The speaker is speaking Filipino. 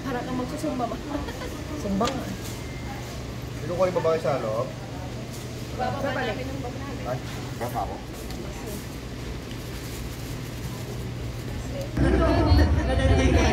Para kang magsusumba ba? Sumbang ah. Sino ko yung babae sa loob? Bababa namin yung bag namin. Ay, baka ako. Nadali kayo